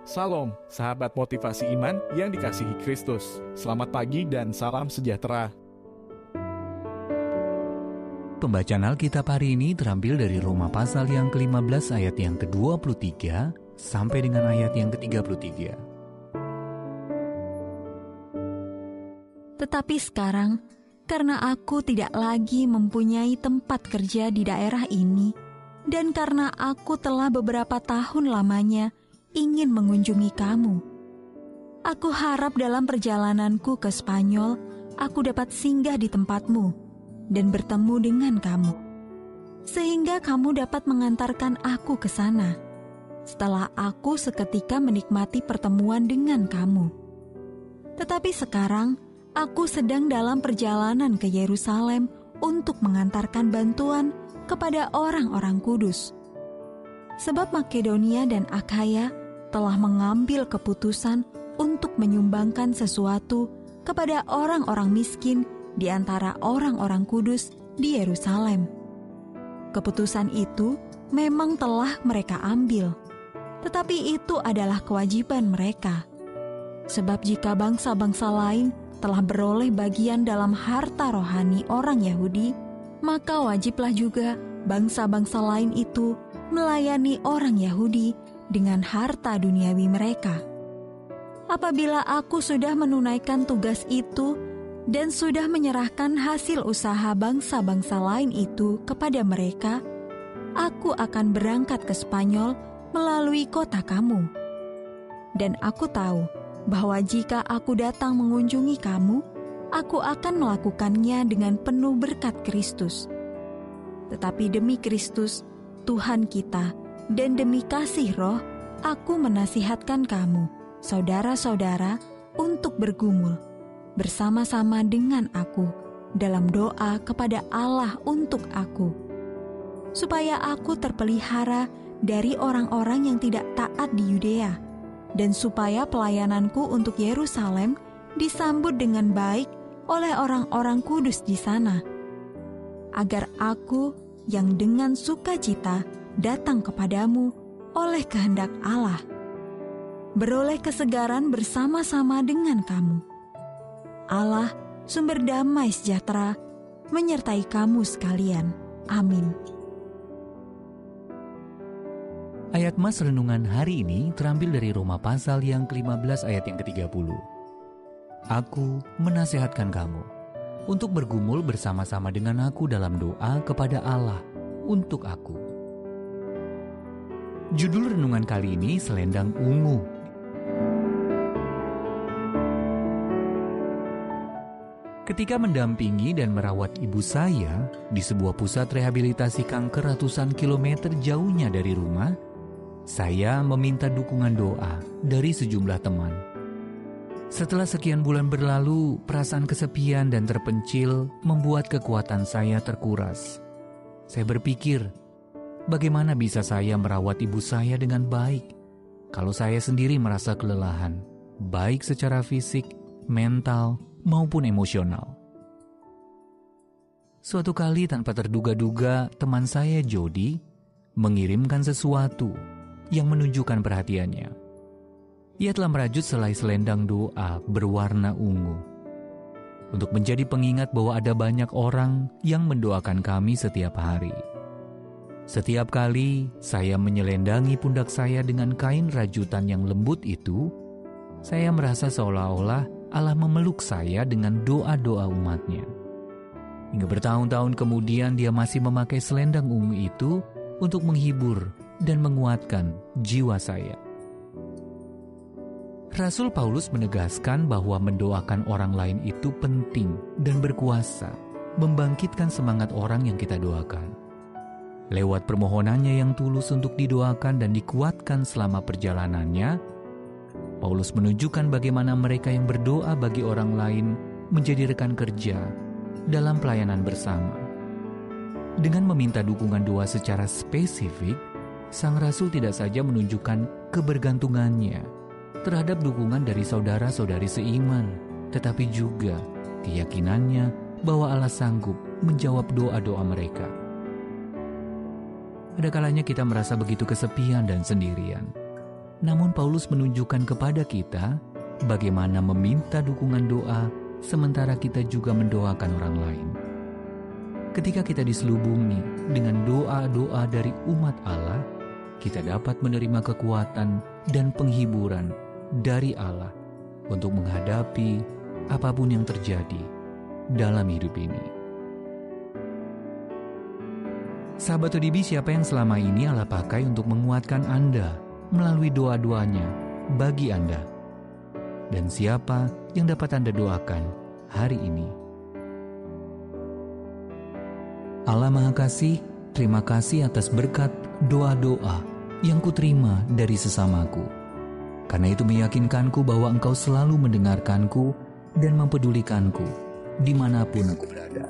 Salam, sahabat motivasi iman yang dikasihi Kristus. Selamat pagi dan salam sejahtera. Pembacaan Alkitab hari ini terambil dari Roma pasal yang ke-15 ayat yang ke-23 sampai dengan ayat yang ke-33. Tetapi sekarang, karena aku tidak lagi mempunyai tempat kerja di daerah ini, dan karena aku telah beberapa tahun lamanya ingin mengunjungi kamu, aku harap dalam perjalananku ke Spanyol, aku dapat singgah di tempatmu dan bertemu dengan kamu, sehingga kamu dapat mengantarkan aku ke sana, setelah aku seketika menikmati pertemuan dengan kamu. Tetapi sekarang, aku sedang dalam perjalanan ke Yerusalem untuk mengantarkan bantuan kepada orang-orang kudus. Sebab Makedonia dan Akhaya telah mengambil keputusan untuk menyumbangkan sesuatu kepada orang-orang miskin di antara orang-orang kudus di Yerusalem. Keputusan itu memang telah mereka ambil, tetapi itu adalah kewajiban mereka. Sebab jika bangsa-bangsa lain telah beroleh bagian dalam harta rohani orang Yahudi, maka wajiblah juga bangsa-bangsa lain itu melayani orang Yahudi dengan harta duniawi mereka. Apabila aku sudah menunaikan tugas itu dan sudah menyerahkan hasil usaha bangsa-bangsa lain itu kepada mereka, aku akan berangkat ke Spanyol melalui kota kamu. Dan aku tahu bahwa jika aku datang mengunjungi kamu, aku akan melakukannya dengan penuh berkat Kristus. Tetapi demi Kristus, Tuhan kita, dan demi kasih Roh, aku menasihatkan kamu, saudara-saudara, untuk bergumul bersama-sama dengan aku dalam doa kepada Allah untuk aku, supaya aku terpelihara dari orang-orang yang tidak taat di Yudea, dan supaya pelayananku untuk Yerusalem disambut dengan baik oleh orang-orang kudus di sana, agar aku yang dengan sukacita datang kepadamu oleh kehendak Allah, beroleh kesegaran bersama-sama dengan kamu. Allah, sumber damai sejahtera, menyertai kamu sekalian. Amin. Ayat Mas renungan hari ini terambil dari Roma pasal yang ke-15 ayat yang ke-30. Aku menasehatkan kamu untuk bergumul bersama-sama dengan aku dalam doa kepada Allah untuk aku. Judul renungan kali ini Selendang Ungu. Ketika mendampingi dan merawat ibu saya di sebuah pusat rehabilitasi kanker ratusan kilometer jauhnya dari rumah, saya meminta dukungan doa dari sejumlah teman. Setelah sekian bulan berlalu, perasaan kesepian dan terpencil membuat kekuatan saya terkuras. Saya berpikir, bagaimana bisa saya merawat ibu saya dengan baik kalau saya sendiri merasa kelelahan, baik secara fisik, mental, maupun emosional. Suatu kali tanpa terduga-duga, teman saya Jody mengirimkan sesuatu yang menunjukkan perhatiannya. Ia telah merajut selai selendang doa berwarna ungu untuk menjadi pengingat bahwa ada banyak orang yang mendoakan kami setiap hari. Setiap kali saya menyelendangi pundak saya dengan kain rajutan yang lembut itu, saya merasa seolah-olah Allah memeluk saya dengan doa-doa umatnya. Hingga bertahun-tahun kemudian dia masih memakai selendang ungu itu untuk menghibur dan menguatkan jiwa saya. Rasul Paulus menegaskan bahwa mendoakan orang lain itu penting dan berkuasa, membangkitkan semangat orang yang kita doakan. Lewat permohonannya yang tulus untuk didoakan dan dikuatkan selama perjalanannya, Paulus menunjukkan bagaimana mereka yang berdoa bagi orang lain menjadi rekan kerja dalam pelayanan bersama. Dengan meminta dukungan doa secara spesifik, Sang Rasul tidak saja menunjukkan kebergantungannya terhadap dukungan dari saudara-saudari seiman, tetapi juga keyakinannya bahwa Allah sanggup menjawab doa-doa mereka. Ada kalanya kita merasa begitu kesepian dan sendirian. Namun Paulus menunjukkan kepada kita bagaimana meminta dukungan doa sementara kita juga mendoakan orang lain. Ketika kita diselubungi dengan doa-doa dari umat Allah, kita dapat menerima kekuatan dan penghiburan dari Allah untuk menghadapi apapun yang terjadi dalam hidup ini. Sahabat ODB, siapa yang selama ini Allah pakai untuk menguatkan Anda melalui doa-doanya bagi Anda? Dan siapa yang dapat Anda doakan hari ini? Allah Maha Kasih, terima kasih atas berkat doa-doa yang kuterima dari sesamaku. Karena itu meyakinkanku bahwa Engkau selalu mendengarkanku dan mempedulikanku dimanapun aku berada.